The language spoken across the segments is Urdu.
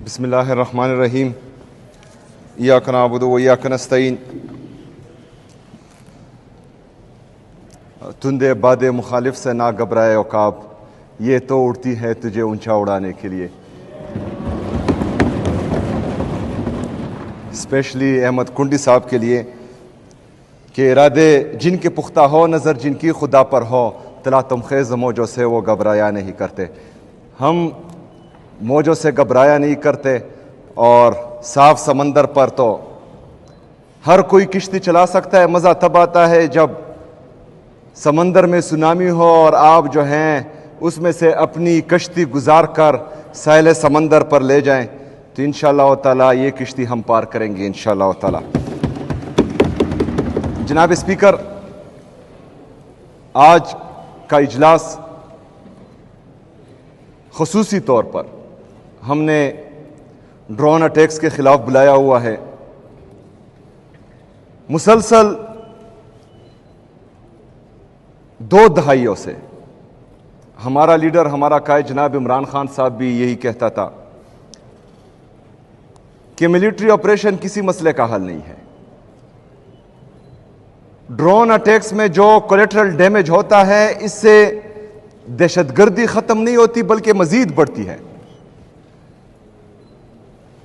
بسم اللہ الرحمن الرحیم ایاک نعبد و ایاک نستعین تندے باد مخالف سے نہ گھبرائے عقاب، یہ تو اڑتی ہے تجھے اونچا اڑانے کے لیے۔ اسپیشلی احمد کنڈی صاحب کے لیے کہ ارادے جن کے پختہ ہو، نظر جن کی خدا پر ہو، تلاتم خیز موجوں سے وہ گھبرایا نہیں کرتے۔ ہم موجوں سے گھبرایا نہیں کرتے، اور صاف سمندر پر تو ہر کوئی کشتی چلا سکتا ہے۔ مزہ تب آتا ہے جب سمندر میں سونامی ہو اور آپ جو ہیں اس میں سے اپنی کشتی گزار کر ساحل سمندر پر لے جائیں، تو انشاءاللہ تعالیٰ یہ کشتی ہم پار کریں گے انشاءاللہ تعالیٰ۔ جناب اسپیکر، آج کا اجلاس خصوصی طور پر ہم نے ڈرون اٹیکس کے خلاف بلایا ہوا ہے۔ مسلسل 2 دہائیوں سے ہمارا لیڈر، ہمارا قائد جناب عمران خان صاحب بھی یہی کہتا تھا کہ ملٹری آپریشن کسی مسئلے کا حل نہیں ہے۔ ڈرون اٹیکس میں جو کولیٹرل ڈیمیج ہوتا ہے، اس سے دہشت گردی ختم نہیں ہوتی بلکہ مزید بڑھتی ہے۔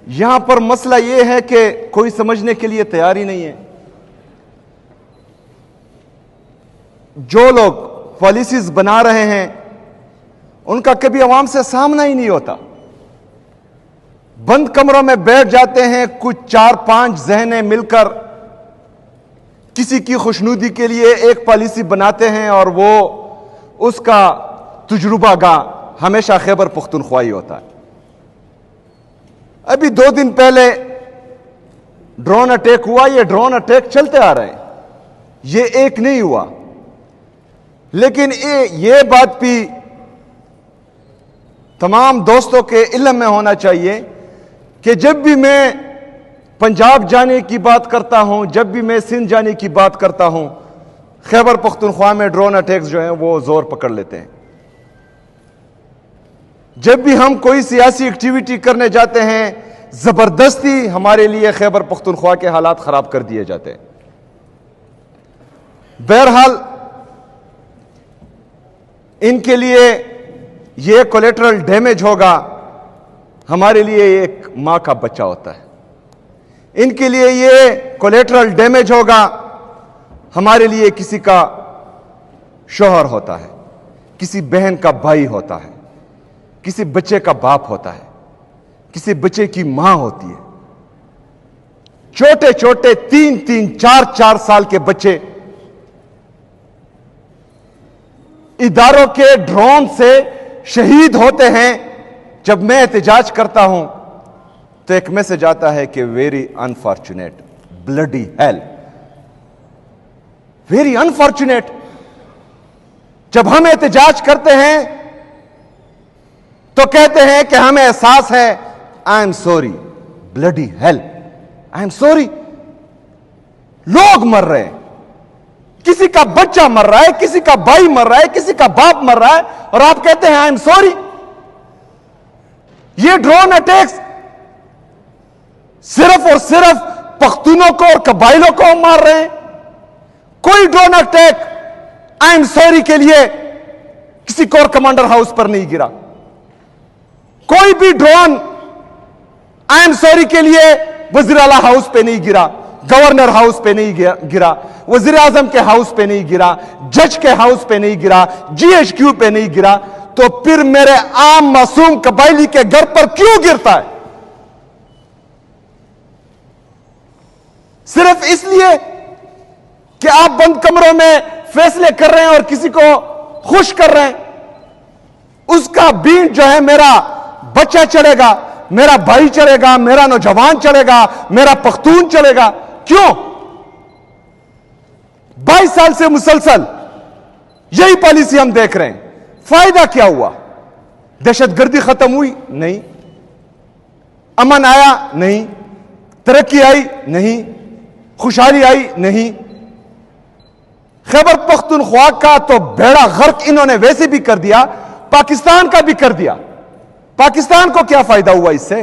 یہاں پر مسئلہ یہ ہے کہ کوئی سمجھنے کے لیے تیار ہی نہیں ہے۔ جو لوگ پالیسیز بنا رہے ہیں ان کا کبھی عوام سے سامنا ہی نہیں ہوتا۔ بند کمروں میں بیٹھ جاتے ہیں کچھ 4-5 ذہنیں مل کر کسی کی خوشنودی کے لیے ایک پالیسی بناتے ہیں، اور وہ اس کا تجربہ گاہ ہمیشہ خیبر پختونخوائی ہوتا ہے۔ ابھی 2 دن پہلے ڈرون اٹیک ہوا۔ یہ ڈرون اٹیک چلتے آ رہے ہیں، یہ ایک نہیں ہوا، لیکن یہ بات بھی تمام دوستوں کے علم میں ہونا چاہیے کہ جب بھی میں پنجاب جانے کی بات کرتا ہوں، جب بھی میں سندھ جانے کی بات کرتا ہوں، خیبر پختونخوا میں ڈرون اٹیکس جو ہیں وہ زور پکڑ لیتے ہیں۔ جب بھی ہم کوئی سیاسی ایکٹیویٹی کرنے جاتے ہیں، زبردستی ہمارے لیے خیبر پختونخوا کے حالات خراب کر دیے جاتے ہیں۔ بہرحال ان کے لیے یہ کولیٹرل ڈیمیج ہوگا، ہمارے لیے ایک ماں کا بچہ ہوتا ہے۔ ان کے لیے یہ کولیٹرل ڈیمیج ہوگا، ہمارے لیے کسی کا شوہر ہوتا ہے، کسی بہن کا بھائی ہوتا ہے، کسی بچے کا باپ ہوتا ہے، کسی بچے کی ماں ہوتی ہے۔ چھوٹے چھوٹے 3-3 4-4 سال کے بچے اداروں کے ڈرون سے شہید ہوتے ہیں۔ جب میں احتجاج کرتا ہوں تو ایک میسج آتا ہے کہ very unfortunate, bloody hell, very unfortunate. جب ہم احتجاج کرتے ہیں تو کہتے ہیں کہ ہمیں احساس ہے، I'm sorry, bloody hell, I'm sorry. لوگ مر رہے ہیں، کسی کا بچہ مر رہا ہے، کسی کا بھائی مر رہا ہے، کسی کا باپ مر رہا ہے، اور آپ کہتے ہیں آئی ایم سوری۔ یہ ڈرون اٹیکس صرف اور صرف پختونوں کو اور قبائلوں کو مار رہے ہیں۔ کوئی drone attack I'm sorry کے لیے کسی کور کمانڈر ہاؤس پر نہیں گرا۔ کوئی بھی ڈرون آئی ایم سوری کے لیے وزیر اعلیٰ ہاؤس پہ نہیں گرا، گورنر ہاؤس پہ نہیں گرا، وزیر اعظم کے ہاؤس پہ نہیں گرا، جج کے ہاؤس پہ نہیں گرا، GHQ پہ نہیں گرا، تو پھر میرے عام معصوم قبائلی کے گھر پر کیوں گرتا ہے؟ صرف اس لیے کہ آپ بند کمروں میں فیصلے کر رہے ہیں اور کسی کو خوش کر رہے ہیں۔ اس کا بینٹ جو ہے میرا بچہ چلے گا، میرا بھائی چلے گا، میرا نوجوان چلے گا، میرا پختون چلے گا۔ کیوں؟ 22 سال سے مسلسل یہی پالیسی ہم دیکھ رہے ہیں۔ فائدہ کیا ہوا؟ دہشت گردی ختم ہوئی؟ نہیں۔ امن آیا؟ نہیں۔ ترقی آئی؟ نہیں۔ خوشحالی آئی؟ نہیں۔ خیبر پختونخوا کا تو بیڑا غرق انہوں نے ویسے بھی کر دیا، پاکستان کا بھی کر دیا۔ پاکستان کو کیا فائدہ ہوا اس سے؟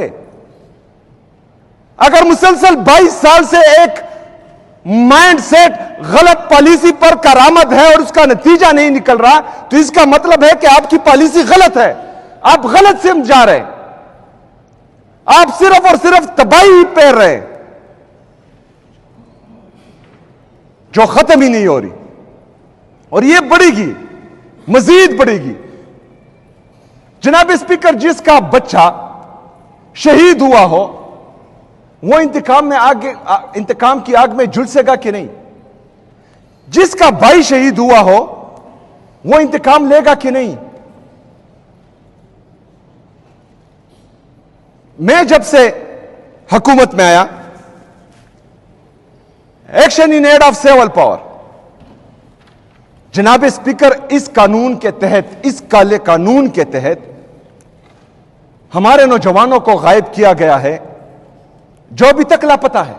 اگر مسلسل 22 سال سے ایک مائنڈ سیٹ غلط پالیسی پر کارآمد ہے اور اس کا نتیجہ نہیں نکل رہا، تو اس کا مطلب ہے کہ آپ کی پالیسی غلط ہے، آپ غلط سمت جا رہے ہیں، آپ صرف اور صرف تباہی پیر رہے ہیں جو ختم ہی نہیں ہو رہی، اور یہ بڑھے گی، مزید بڑھے گی۔ جناب اسپیکر، جس کا بچہ شہید ہوا ہو وہ انتقام کی آگ میں جھلسے گا کہ نہیں؟ جس کا بھائی شہید ہوا ہو وہ انتقام لے گا کہ نہیں؟ میں جب سے حکومت میں آیا، action in aid of civil power, جناب اسپیکر، اس قانون کے تحت، اس کالے قانون کے تحت ہمارے نوجوانوں کو غائب کیا گیا ہے، جو ابھی تک لاپتہ ہے،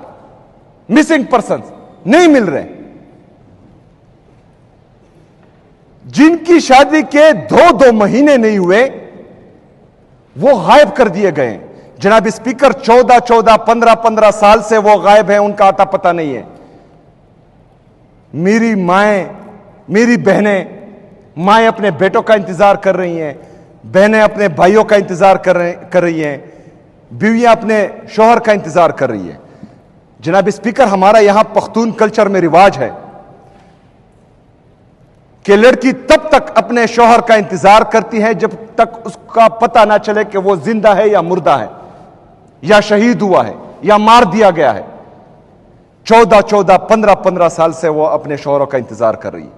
مسنگ پرسنز نہیں مل رہے، جن کی شادی کے دو مہینے نہیں ہوئے وہ غائب کر دیے گئے ہیں۔ جناب اسپیکر، 14 15 سال سے وہ غائب ہیں، ان کا آتا پتہ نہیں ہے۔ میری مائیں، میری بہنیں، مائیں اپنے بیٹوں کا انتظار کر رہی ہیں، بہنیں اپنے بھائیوں کا انتظار کر رہی ہیں، بیویاں اپنے شوہر کا انتظار کر رہی ہیں۔ جناب اسپیکر، ہمارا یہاں پختون کلچر میں رواج ہے کہ لڑکی تب تک اپنے شوہر کا انتظار کرتی ہے جب تک اس کا پتہ نہ چلے کہ وہ زندہ ہے یا مردہ ہے، یا شہید ہوا ہے یا مار دیا گیا ہے۔ 14 15 سال سے وہ اپنے شوہروں کا انتظار کر رہی ہے،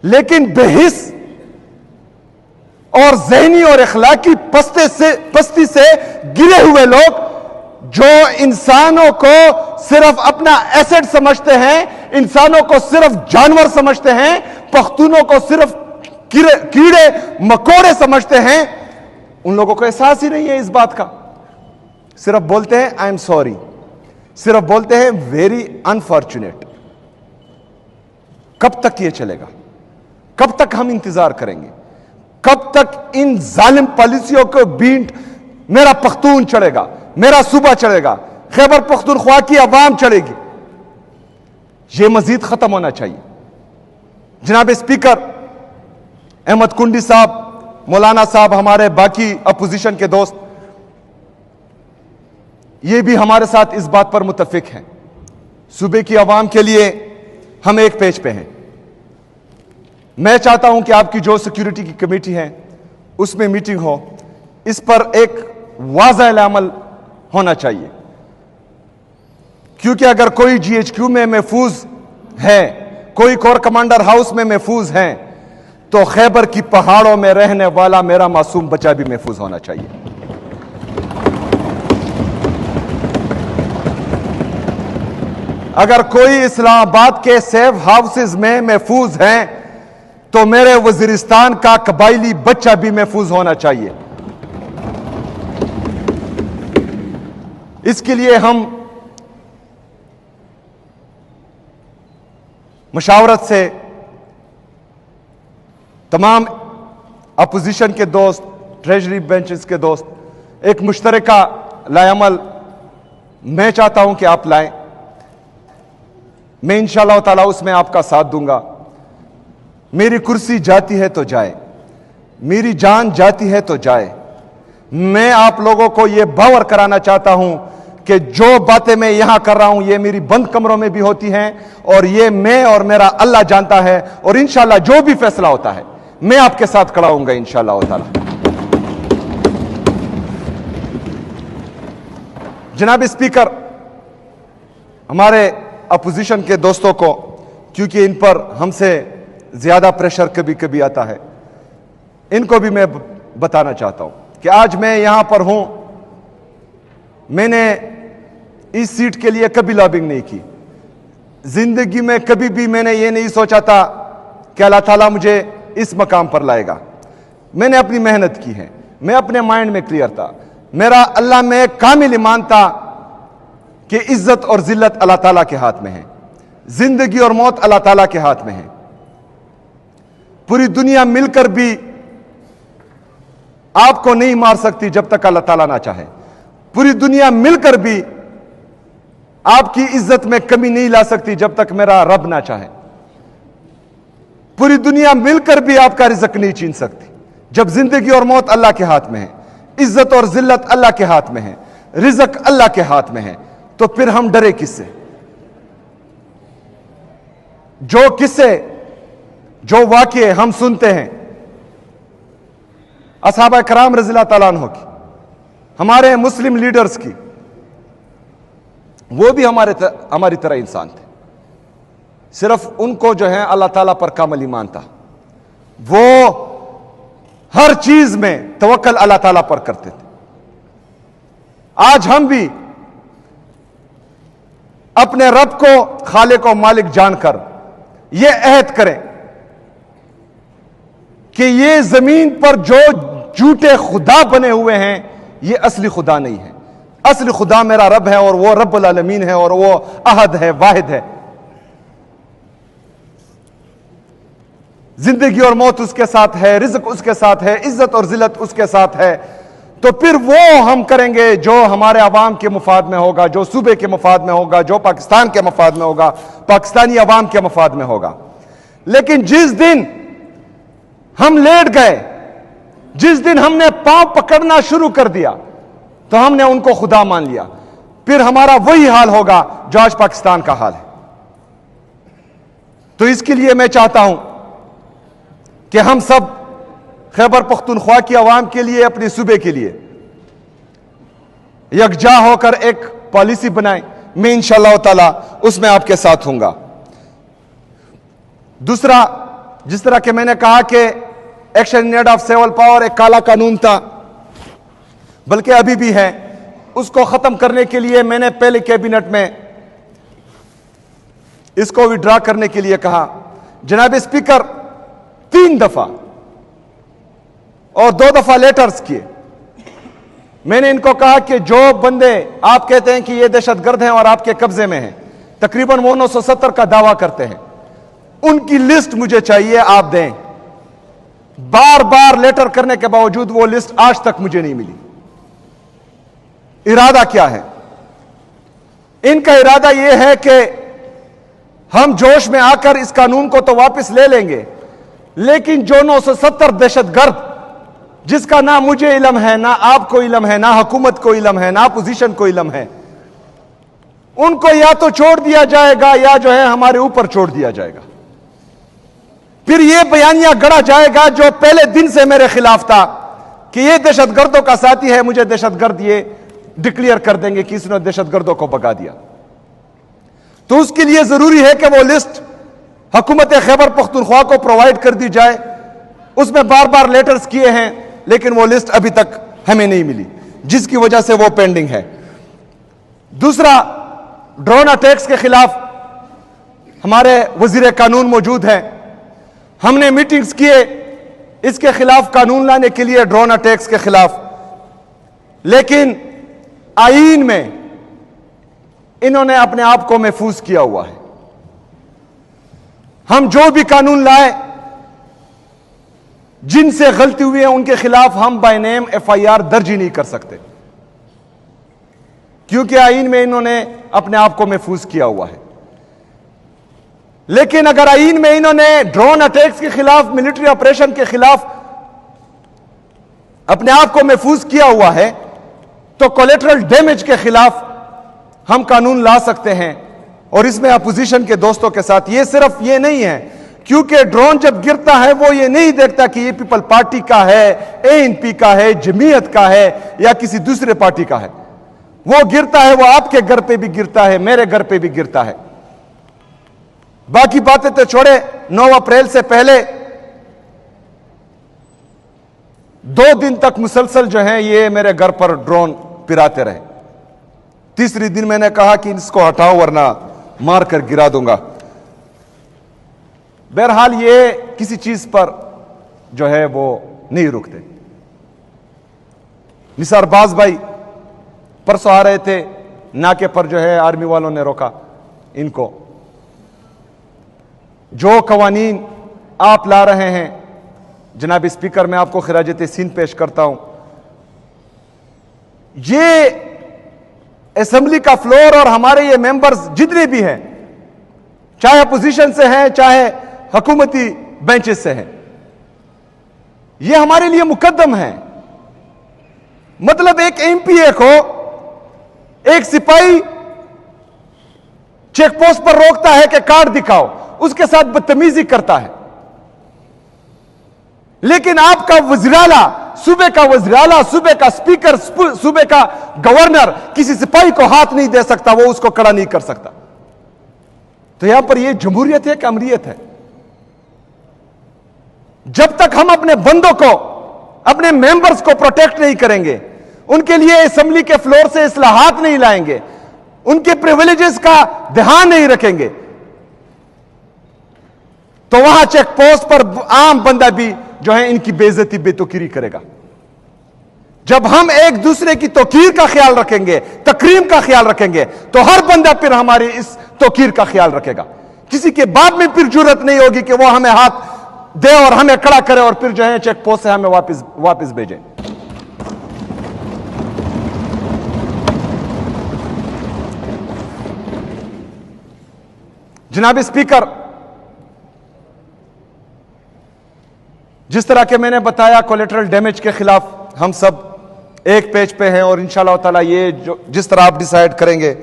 لیکن بے حس اور ذہنی اور اخلاقی پستی سے گرے ہوئے لوگ، جو انسانوں کو صرف اپنا ایسٹ سمجھتے ہیں، انسانوں کو صرف جانور سمجھتے ہیں، پختونوں کو صرف کیڑے مکوڑے سمجھتے ہیں، ان لوگوں کو احساس ہی نہیں ہے اس بات کا۔ صرف بولتے ہیں آئی ایم سوری، صرف بولتے ہیں ویری انفارچونیٹ۔ کب تک یہ چلے گا؟ کب تک ہم انتظار کریں گے؟ کب تک ان ظالم پالیسیوں کو بینٹ میرا پختون چڑھے گا، میرا صوبہ چڑھے گا، خیبر پختونخوا کی عوام چڑھے گی؟ یہ مزید ختم ہونا چاہیے۔ جناب اسپیکر، احمد کنڈی صاحب، مولانا صاحب، ہمارے باقی اپوزیشن کے دوست، یہ بھی ہمارے ساتھ اس بات پر متفق ہیں، صوبے کی عوام کے لیے ہم ایک پیج پہ ہیں۔ میں چاہتا ہوں کہ آپ کی جو سیکیورٹی کی کمیٹی ہے اس میں میٹنگ ہو، اس پر ایک واضح عمل ہونا چاہیے، کیونکہ اگر کوئی جی ایچ کیو میں محفوظ ہے، کوئی کور کمانڈر ہاؤس میں محفوظ ہے، تو خیبر کی پہاڑوں میں رہنے والا میرا معصوم بچہ بھی محفوظ ہونا چاہیے۔ اگر کوئی اسلام آباد کے سیف ہاؤسز میں محفوظ ہیں تو میرے وزیرستان کا قبائلی بچہ بھی محفوظ ہونا چاہیے۔ اس کے لیے ہم مشاورت سے تمام اپوزیشن کے دوست، ٹریجری بینچز کے دوست، ایک مشترکہ لائے عمل میں چاہتا ہوں کہ آپ لائیں۔ میں انشاءاللہ تعالیٰ اس میں آپ کا ساتھ دوں گا۔ میری کرسی جاتی ہے تو جائے، میری جان جاتی ہے تو جائے۔ میں آپ لوگوں کو یہ باور کرانا چاہتا ہوں کہ جو باتیں میں یہاں کر رہا ہوں یہ میری بند کمروں میں بھی ہوتی ہیں، اور یہ میں اور میرا اللہ جانتا ہے، اور انشاءاللہ جو بھی فیصلہ ہوتا ہے میں آپ کے ساتھ کھڑا ہوں گا انشاءاللہ تعالیٰ۔ جناب اسپیکر، ہمارے اپوزیشن کے دوستوں کو، کیونکہ ان پر ہم سے زیادہ پریشر کبھی کبھی آتا ہے، ان کو بھی میں بتانا چاہتا ہوں کہ آج میں یہاں پر ہوں، میں نے اس سیٹ کے لیے کبھی لابنگ نہیں کی، زندگی میں کبھی بھی میں نے یہ نہیں سوچا تھا کہ اللہ تعالیٰ مجھے اس مقام پر لائے گا۔ میں نے اپنی محنت کی ہے، میں اپنے مائنڈ میں کلیئر تھا، میرا اللہ میں کامل ایمان تھا کہ عزت اور ذلت اللہ تعالیٰ کے ہاتھ میں ہے، زندگی اور موت اللہ تعالیٰ کے ہاتھ میں ہے۔ پوری دنیا مل کر بھی آپ کو نہیں مار سکتی جب تک اللہ تعالیٰ نہ چاہے، پوری دنیا مل کر بھی آپ کی عزت میں کمی نہیں لا سکتی جب تک میرا رب نہ چاہے. پوری دنیا مل کر بھی آپ کا رزق نہیں چھین سکتی. جب زندگی اور موت اللہ کے ہاتھ میں ہے, عزت اور ذلت اللہ کے ہاتھ میں ہے, رزق اللہ کے ہاتھ میں ہے, تو پھر ہم ڈرے کس سے؟ جو قصے, جو واقعے ہم سنتے ہیں اصحابہ کرام رضی اللہ تعالیٰ عنہ کی, ہمارے مسلم لیڈرز کی, وہ بھی ہماری طرح انسان تھے. صرف ان کو جو ہے اللہ تعالیٰ پر کامل ایمان تھا. وہ ہر چیز میں توکل اللہ تعالیٰ پر کرتے تھے. آج ہم بھی اپنے رب کو خالق و مالک جان کر یہ عہد کریں کہ یہ زمین پر جو جھوٹے خدا بنے ہوئے ہیں یہ اصلی خدا نہیں ہے. اصلی خدا میرا رب ہے, اور وہ رب العالمین ہے, اور وہ احد ہے, واحد ہے. زندگی اور موت اس کے ساتھ ہے, رزق اس کے ساتھ ہے, عزت اور ذلت اس کے ساتھ ہے. تو پھر وہ ہم کریں گے جو ہمارے عوام کے مفاد میں ہوگا, جو صوبے کے مفاد میں ہوگا, جو پاکستان کے مفاد میں ہوگا, پاکستانی عوام کے مفاد میں ہوگا. لیکن جس دن ہم لیٹ گئے, جس دن ہم نے پاؤں پکڑنا شروع کر دیا, تو ہم نے ان کو خدا مان لیا. پھر ہمارا وہی حال ہوگا جو آج پاکستان کا حال ہے. تو اس کے لیے میں چاہتا ہوں کہ ہم سب خیبر پختونخوا کی عوام کے لیے, اپنے صوبے کے لیے یکجا ہو کر ایک پالیسی بنائیں. میں انشاءاللہ تعالی اس میں آپ کے ساتھ ہوں گا. دوسرا, جس طرح کہ میں نے کہا کہ action in aid of civil power ایک کالا قانون تھا, بلکہ ابھی بھی ہے, اس کو ختم کرنے کے لیے میں نے پہلے کیبنٹ میں اس کو وڈرا کرنے کے لیے کہا. جناب اسپیکر 3 دفعہ اور 2 دفعہ لیٹرز کیے. میں نے ان کو کہا کہ جو بندے آپ کہتے ہیں کہ یہ دہشت گرد ہیں اور آپ کے قبضے میں ہیں, تقریباً وہ 970 کا دعویٰ کرتے ہیں, ان کی لسٹ مجھے چاہیے, آپ دیں. بار بار لیٹر کرنے کے باوجود وہ لسٹ آج تک مجھے نہیں ملی. ارادہ کیا ہے ان کا؟ ارادہ یہ ہے کہ ہم جوش میں آ کر اس قانون کو تو واپس لے لیں گے, لیکن جو 970 دہشت گرد جس کا نہ مجھے علم ہے, نہ آپ کو علم ہے, نہ حکومت کو علم ہے, نہ اپوزیشن کو علم ہے, ان کو یا تو چھوڑ دیا جائے گا یا جو ہے ہمارے اوپر چھوڑ دیا جائے گا. پھر یہ بیانیہ گڑا جائے گا جو پہلے دن سے میرے خلاف تھا کہ یہ دہشت گردوں کا ساتھی ہے, مجھے دہشت گرد یہ ڈکلیئر کر دیں گے کہ اس نے دہشت گردوں کو بگا دیا. تو اس کے لیے ضروری ہے کہ وہ لسٹ حکومت خیبر پختونخوا کو پرووائڈ کر دی جائے. اس میں بار بار لیٹرز کیے ہیں, لیکن وہ لسٹ ابھی تک ہمیں نہیں ملی, جس کی وجہ سے وہ پینڈنگ ہے. دوسرا, ڈرون اٹیکس کے خلاف ہمارے وزیر قانون موجود ہیں. ہم نے میٹنگز کیے اس کے خلاف, قانون لانے کے لیے, ڈرون اٹیکس کے خلاف. لیکن آئین میں انہوں نے اپنے آپ کو محفوظ کیا ہوا ہے. ہم جو بھی قانون لائے جن سے غلطی ہوئی ہے ان کے خلاف ہم بائی نیم FIR درج ہی نہیں کر سکتے, کیونکہ آئین میں انہوں نے اپنے آپ کو محفوظ کیا ہوا ہے. لیکن اگر آئین میں انہوں نے ڈرون اٹیکس کے خلاف, ملٹری آپریشن کے خلاف اپنے آپ کو محفوظ کیا ہوا ہے, تو کولیٹرل ڈیمیج کے خلاف ہم قانون لا سکتے ہیں. اور اس میں اپوزیشن کے دوستوں کے ساتھ یہ صرف یہ نہیں ہے, کیونکہ ڈرون جب گرتا ہے وہ یہ نہیں دیکھتا کہ یہ پیپل پارٹی کا ہے, ANP کا ہے, جمعیت کا ہے, یا کسی دوسرے پارٹی کا ہے. وہ گرتا ہے, وہ آپ کے گھر پہ بھی گرتا ہے, میرے گھر پہ بھی گرتا ہے. باقی باتیں تو چھوڑے, 9 اپریل سے پہلے 2 دن تک مسلسل جو ہیں یہ میرے گھر پر ڈرون پھراتے رہے. تیسری دن میں نے کہا کہ اس کو ہٹاؤ ورنہ مار کر گرا دوں گا. بہرحال یہ کسی چیز پر جو ہے وہ نہیں رکتے. نثار باز بھائی پرسوں آ رہے تھے, ناکے پر جو ہے آرمی والوں نے روکا ان کو. جو قوانین آپ لا رہے ہیں جناب اسپیکر, میں آپ کو خراج تحسین پیش کرتا ہوں. یہ اسمبلی کا فلور اور ہمارے یہ ممبرز جتنے بھی ہیں، چاہے اپوزیشن سے ہیں چاہے حکومتی بینچز سے ہیں، یہ ہمارے لیے مقدم ہے. مطلب ایک ایم پی اے کو ایک سپاہی چیک پوسٹ پر روکتا ہے کہ کارڈ دکھاؤ، اس کے ساتھ بدتمیزی کرتا ہے. لیکن آپ کا وزیراعلی، صوبے کا وزیراعلی، صوبے کا اسپیکر، صوبے کا گورنر کسی سپاہی کو ہاتھ نہیں دے سکتا، وہ اس کو کڑا نہیں کر سکتا. تو یہاں پر یہ جمہوریت ہے کہ امریت ہے؟ جب تک ہم اپنے بندوں کو، اپنے ممبرز کو پروٹیکٹ نہیں کریں گے، ان کے لیے اسمبلی کے فلور سے اصلاحات نہیں لائیں گے، ان کے پریویلیجز کا دھیان نہیں رکھیں گے، تو وہاں چیک پوسٹ پر عام بندہ بھی جو ہے ان کی بے عزتی، بے توقیری کرے گا. جب ہم ایک دوسرے کی توقیر کا خیال رکھیں گے، تکریم کا خیال رکھیں گے، تو ہر بندہ پھر ہماری اس توقیر کا خیال رکھے گا. کسی کے باپ میں پھر جرت نہیں ہوگی کہ وہ ہمیں ہاتھ دے اور ہمیں کھڑا کرے اور پھر جو ہے چیک پوسٹ سے ہمیں واپس بھیجیں. جناب اسپیکر، جس طرح کہ میں نے بتایا کولیٹرل ڈیمیج کے خلاف ہم سب ایک پیج پہ ہیں، اور انشاءاللہ تعالی یہ جس طرح آپ ڈیسائیڈ کریں گے،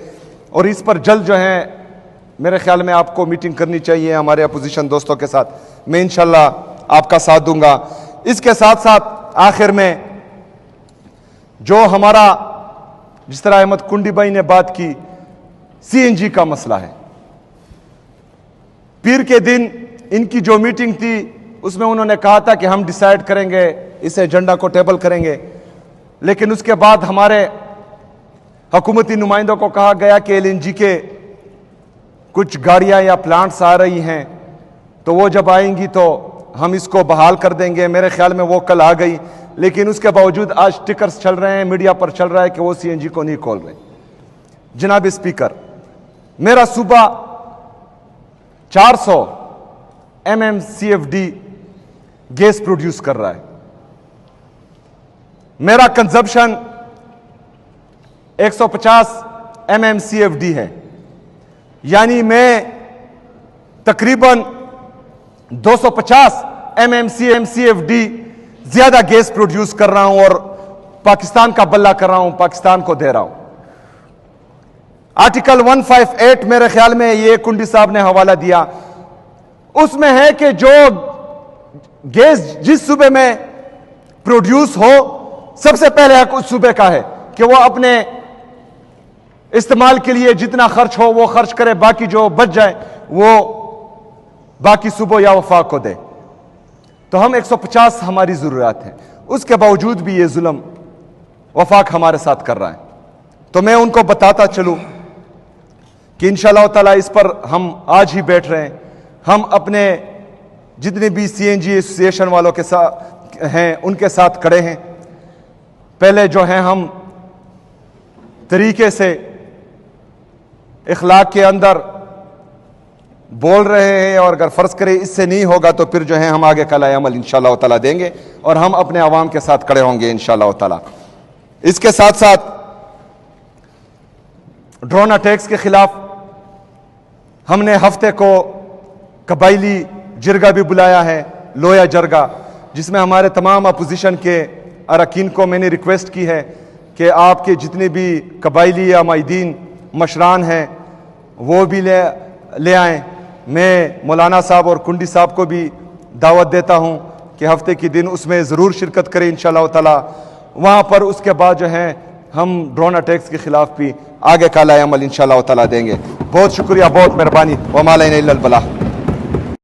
اور اس پر جلد جو ہے میرے خیال میں آپ کو میٹنگ کرنی چاہیے ہمارے اپوزیشن دوستوں کے ساتھ. میں انشاءاللہ آپ کا ساتھ دوں گا. اس کے ساتھ ساتھ آخر میں جو ہمارا، جس طرح احمد کنڈی بھائی نے بات کی، سی این جی کا مسئلہ ہے. پیر کے دن ان کی جو میٹنگ تھی اس میں انہوں نے کہا تھا کہ ہم ڈیسائیڈ کریں گے، اس ایجنڈا کو ٹیبل کریں گے، لیکن اس کے بعد ہمارے حکومتی نمائندوں کو کہا گیا کہ ایل این جی کے کچھ گاڑیاں یا پلانٹس آ رہی ہیں، تو وہ جب آئیں گی تو ہم اس کو بحال کر دیں گے. میرے خیال میں وہ کل آ گئی، لیکن اس کے باوجود آج ٹکرز چل رہے ہیں، میڈیا پر چل رہا ہے کہ وہ سی این جی کو نہیں کھول رہے. جناب اسپیکر، میرا صوبہ 400 MMCFD گیس پروڈیوس کر رہا ہے. میرا کنزمپشن 150 MMCFD ہے، یعنی میں تقریباً 250 MMCFD زیادہ گیس پروڈیوس کر رہا ہوں اور پاکستان کا بلہ کر رہا ہوں، پاکستان کو دے رہا ہوں. آرٹیکل 158 میرے خیال میں یہ کنڈی صاحب نے حوالہ دیا، اس میں ہے کہ جو گیس جس صوبے میں پروڈیوس ہو، سب سے پہلے حق اس صوبے کا ہے کہ وہ اپنے استعمال کے لیے جتنا خرچ ہو وہ خرچ کرے، باقی جو بچ جائے وہ باقی صوبوں یا وفاق کو دے. تو ہم 150 ہماری ضروریات ہیں، اس کے باوجود بھی یہ ظلم وفاق ہمارے ساتھ کر رہا ہے. تو میں ان کو بتاتا چلوں کہ انشاءاللہ تعالی اس پر ہم آج ہی بیٹھ رہے ہیں. ہم اپنے جتنے بھی سی این جی ایسوسی ایشن والوں کے ساتھ ہیں ان کے ساتھ کھڑے ہیں. پہلے جو ہیں ہم طریقے سے اخلاق کے اندر بول رہے ہیں، اور اگر فرض کرے اس سے نہیں ہوگا تو پھر جو ہے ہم آگے کا لائے عمل انشاءاللہ تعالی دیں گے، اور ہم اپنے عوام کے ساتھ کھڑے ہوں گے انشاءاللہ تعالی. اس کے ساتھ ساتھ ڈرون اٹیکس کے خلاف ہم نے ہفتے کو قبائلی جرگہ بھی بلایا ہے، لویا جرگہ، جس میں ہمارے تمام اپوزیشن کے اراکین کو میں نے ریکویسٹ کی ہے کہ آپ کے جتنے بھی قبائلی یا مائدین مشران ہیں وہ بھی لے آئیں. میں مولانا صاحب اور کنڈی صاحب کو بھی دعوت دیتا ہوں کہ ہفتے کے دن اس میں ضرور شرکت کریں انشاءاللہ تعالی. وہاں پر اس کے بعد جو ہے ہم ڈرون اٹیکس کے خلاف بھی آگے کا لائے عمل انشاءاللہ تعالی دیں گے. بہت شکریہ، بہت مہربانی. وما علینا الا البلاغ.